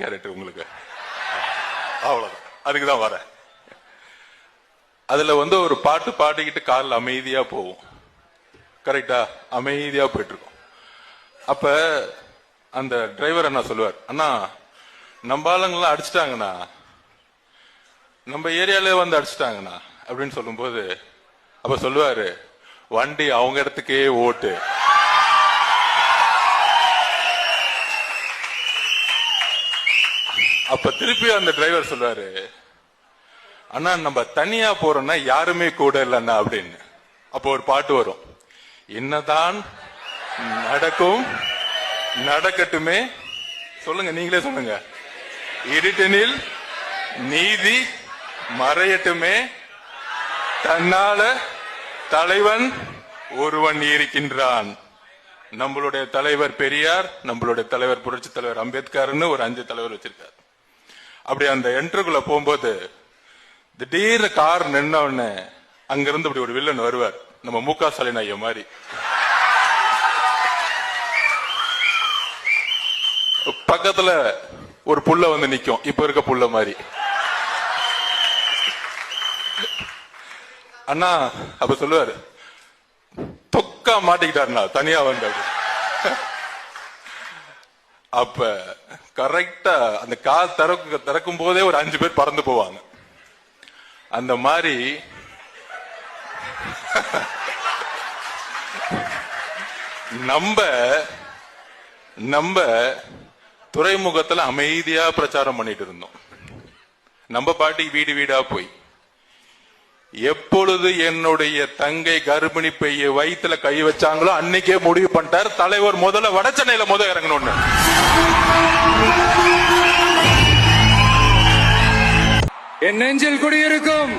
Character உங்களுக்கு. அவ்வளவுதான், அதுக்குதான் வரேன். அதுல ஒரு பாட்டு பாடிக்கிட்டு கார்ல அமைதியா போவோம். கரெக்டா? அமைதியா போயிட்டு இருக்கோம். அப்ப அந்த டிரைவர் என்ன சொல்லுவார், அண்ணா நம்ம ஆளுங்கெல்லாம் அடிச்சுட்டாங்கண்ணா, நம்ம ஏரியாலே அடிச்சுட்டாங்கண்ணா அப்படின்னு சொல்லும் போது அப்ப சொல்லுவாரு, வண்டி அவங்க இடத்துக்கே ஓட்டு. அப்ப திருப்பி அந்த டிரைவர் சொல்லுவாரு, அண்ணா நம்ம தனியா போறோம்னா யாருமே கூட இல்லைண்ணா அப்படின்னு. அப்போ ஒரு பாட்டு வரும், என்னதான் நடக்கும் நடக்கட்டுமே, சொல்லுங்க நீங்களே சொல்லுங்க, இருட்டனில் நீதி மறையட்டுமே, தன்னால தலைவன் ஒருவன் இருக்கின்றான். நம்மளுடைய தலைவர் பெரியார், நம்மளுடைய தலைவர் புரட்சி தலைவர் அம்பேத்கர்னு ஒரு 5 தலைவர் வச்சிருக்காரு. அப்படி அந்த என்ட்ருக்குள்ள போகும்போது திடீர்னு கார் நின்ன உடனே அங்கிருந்து அப்படி ஒரு வில்லன் வருவார், நம்ம மு.க. ஸ்டாலின் ஐயா மாதிரி. பக்கத்துல ஒரு புள்ள நிக்கும், இப்ப இருக்க புள்ள மாதிரி. அண்ணா அப்ப சொல்லுவாரு, தொக்கா மாட்டிக்கிட்டாருண்ணா தனியா வந்தாரு. அப்ப கரெக்டா அந்த கால் திறக்கும் போதே ஒரு 5 பேர் பறந்து போவாங்க. அந்த மாதிரி நம்ம துறைமுகத்துல அமைதியா பிரச்சாரம் பண்ணிட்டு இருந்தோம். நம்ம பாட்டிக்கு வீடு வீடா போய், எப்பொழுது என்னுடைய தங்கை கர்ப்பிணி பைய வயிற்றுல கை வச்சாங்களோ அன்னைக்கே முடிவு பண்ணிட்டார் தலைவர், முதல்ல வட சென்னையில இறங்கணும்னு. என் நெஞ்சில் குடியிருக்கும்